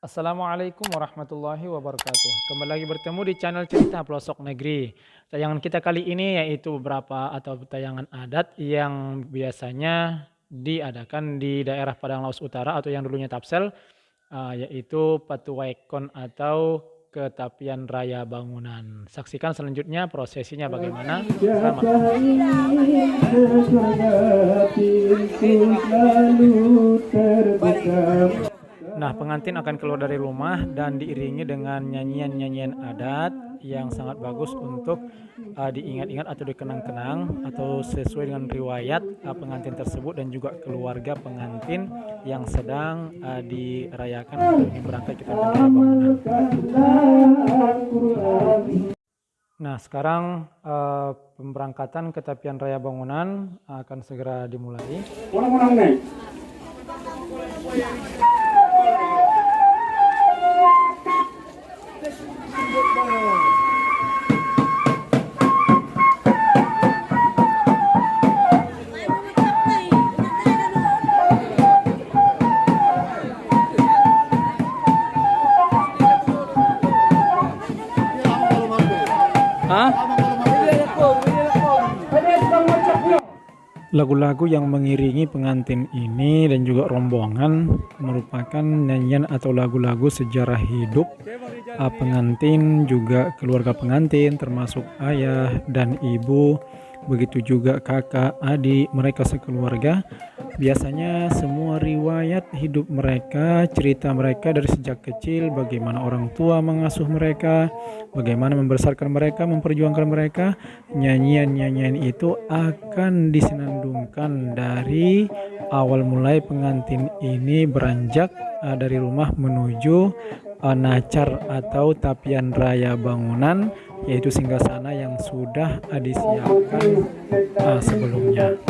Assalamualaikum warahmatullahi wabarakatuh. Kembali lagi bertemu di channel Cerita Pelosok Negeri. Tayangan kita kali ini yaitu beberapa atau tayangan adat yang biasanya diadakan di daerah Padang Laos Utara atau yang dulunya Tapsel, yaitu Patuwaikon atau Ketapian Raya Bangunan. Saksikan selanjutnya prosesinya bagaimana. Selamat. Nah, pengantin akan keluar dari rumah dan diiringi dengan nyanyian-nyanyian adat yang sangat bagus untuk diingat-ingat atau dikenang-kenang atau sesuai dengan riwayat pengantin tersebut dan juga keluarga pengantin yang sedang dirayakan atau ingin berangkat ke Tapian Raya Bangunan. Nah, sekarang pemberangkatan ke Tapian Raya Bangunan akan segera dimulai. Lagu-lagu yang mengiringi pengantin ini dan juga rombongan merupakan nyanyian atau lagu-lagu sejarah hidup pengantin, juga keluarga pengantin termasuk ayah dan ibu, begitu juga kakak, adik, mereka sekeluarga. Biasanya semua riwayat hidup mereka, cerita mereka dari sejak kecil, bagaimana orang tua mengasuh mereka, bagaimana membesarkan mereka, memperjuangkan mereka. Nyanyian-nyanyian itu akan disenandungkan dari awal mulai pengantin ini beranjak dari rumah menuju nacar atau tapian raya bangunan, yaitu singgasana yang sudah disiapkan sebelumnya.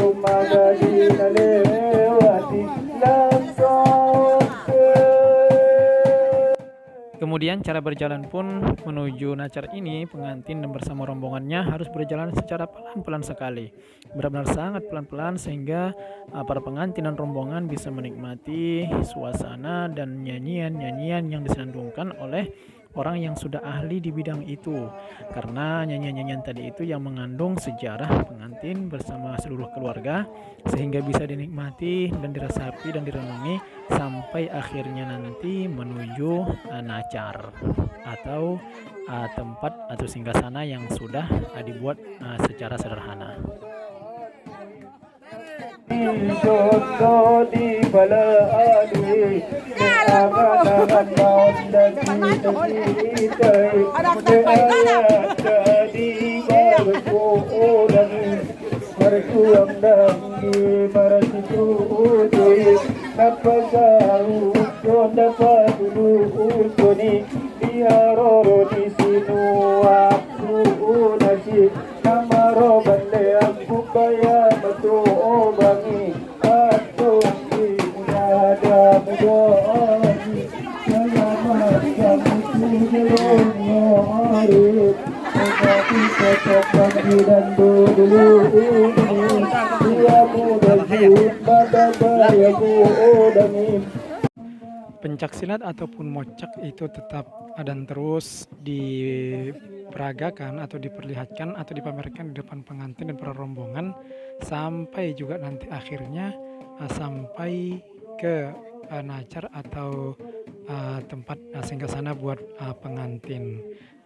Kemudian cara berjalan pun menuju nacar ini, pengantin dan bersama rombongannya harus berjalan secara pelan-pelan sekali. Benar-benar sangat pelan-pelan sehingga para pengantin dan rombongan bisa menikmati suasana dan nyanyian-nyanyian yang disenandungkan oleh orang yang sudah ahli di bidang itu. Karena nyanyian-nyanyian tadi itu yang mengandung sejarah pengantin bersama seluruh keluarga, sehingga bisa dinikmati dan dirasapi dan direnungi sampai akhirnya nanti menuju nacar atau tempat atau singgasana yang sudah dibuat secara sederhana. Pencaksilat ataupun mocak itu tetap dan terus diperagakan atau diperlihatkan atau dipamerkan di depan pengantin dan para rombongan sampai juga nanti akhirnya sampai ke nacar atau tempat singgasana buat pengantin.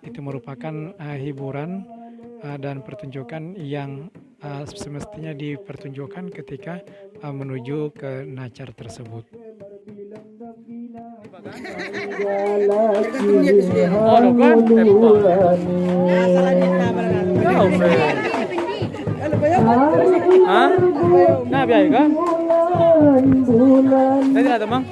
Itu merupakan hiburan dan pertunjukan yang semestinya dipertunjukkan ketika menuju ke nacar tersebut. Nah, biaya kan? Tadi ada mang.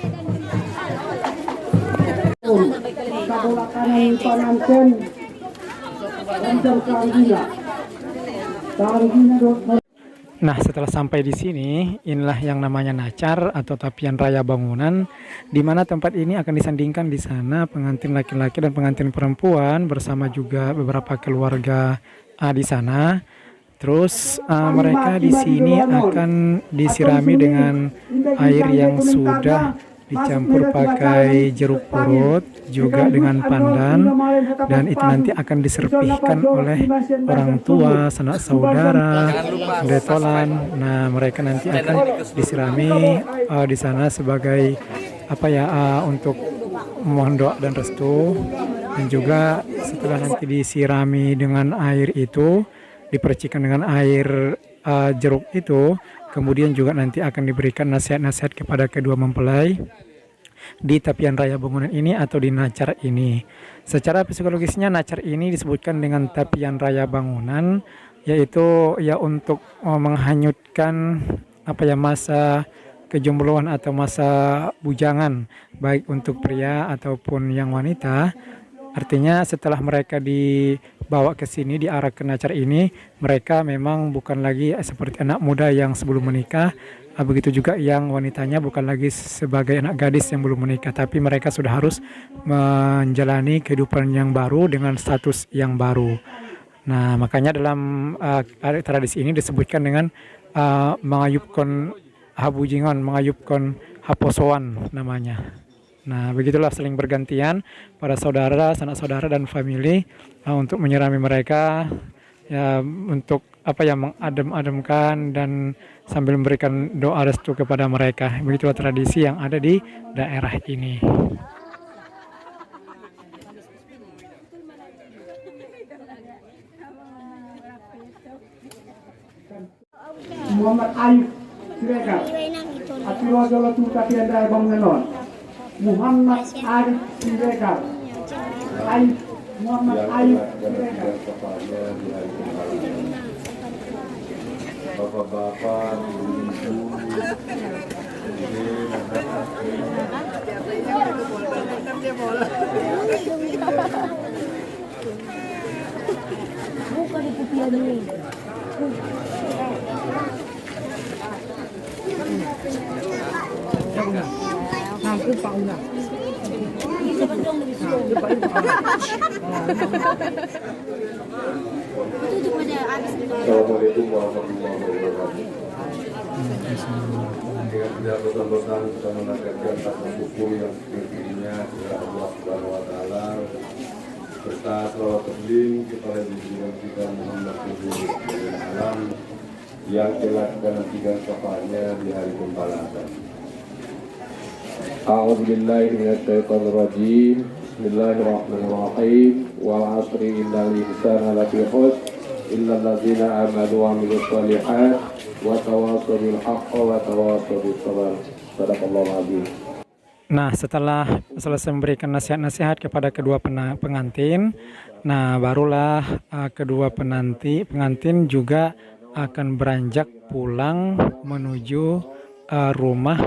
Nah, setelah sampai di sini, inilah yang namanya nacar atau tapian raya bangunan, di mana tempat ini akan disandingkan di sana pengantin laki-laki dan pengantin perempuan bersama juga beberapa keluarga di sana. Terus mereka di sini akan disirami dengan air yang sudah dicampur pakai jeruk purut juga dengan pandan, dan itu nanti akan diserpihkan oleh orang tua, sanak saudara, detolan. Nah, mereka nanti akan disirami di sana sebagai untuk memohon doa dan restu. Dan juga setelah nanti disirami dengan air itu, dipercikan dengan air jeruk itu, kemudian juga nanti akan diberikan nasihat-nasihat kepada kedua mempelai di tapian raya bangunan ini atau di nacar ini. Secara psikologisnya nacar ini disebutkan dengan tapian raya bangunan, yaitu ya untuk menghanyutkan masa kejombloan atau masa bujangan baik untuk pria ataupun yang wanita. Artinya setelah mereka dibawa ke sini, diarah ke nacar ini, mereka memang bukan lagi seperti anak muda yang sebelum menikah. Begitu juga yang wanitanya bukan lagi sebagai anak gadis yang belum menikah, tapi mereka sudah harus menjalani kehidupan yang baru dengan status yang baru. Nah, makanya dalam tradisi ini disebutkan dengan mengayupkan habujingon, mengayupkan haposoan namanya. Nah, begitulah saling bergantian para saudara, sanak saudara dan famili untuk menyirami mereka ya, untuk mengadem-ademkan dan sambil memberikan doa restu kepada mereka. Begitulah tradisi yang ada di daerah ini. Muhammad Ayub Siregar Atiwajala Tapian Raya Bangunan. Muhammad Ayub Siregar Muhammad Ayub Siregar. Bapak-bapak, bukan itu piano. Hampir Pak Una. Assalamualaikum warahmatullahi wabarakatuh. Tidak bosan-bosan kita menegakkan rasa syukur yang setinggi-tingginya kepada Allah Subhanahu wa taala, serta selawat taslim kepada junjungan kita Muhammad Sallallahu Alam yang telah kita nantikan syafaatnya di hari pembalasan. A'udzu billahi minasy syaithanir rajim. Bismillahirrahmanirrahim. Wal 'asri innal insana lafi khusr illa alladzina amanu wa 'amilus shalihat wa tawassaw bil haqqi wa tawassaw bis sabr. Shadaqallahu azim. Nah, setelah selesai memberikan nasihat-nasihat kepada kedua pengantin, nah barulah kedua pengantin juga akan beranjak pulang menuju rumah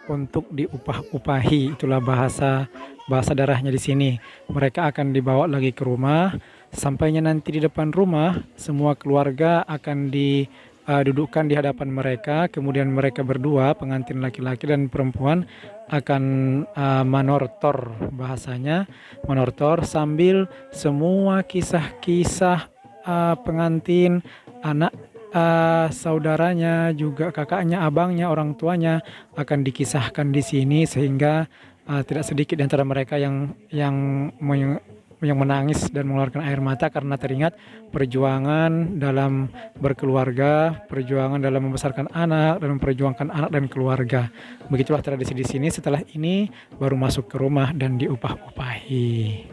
untuk diupah-upahi. Itulah bahasa darahnya di sini. Mereka akan dibawa lagi ke rumah. Sampainya nanti di depan rumah, semua keluarga akan didudukkan di hadapan mereka. Kemudian mereka berdua, pengantin laki-laki dan perempuan, akan manortor, bahasanya manortor, sambil semua kisah-kisah pengantin, anak saudaranya, juga kakaknya, abangnya, orang tuanya akan dikisahkan di sini, sehingga tidak sedikit di antara mereka yang menangis dan mengeluarkan air mata karena teringat perjuangan dalam berkeluarga, perjuangan dalam membesarkan anak, dan memperjuangkan anak dan keluarga. Begitulah tradisi di sini. Setelah ini baru masuk ke rumah dan diupah-upahi.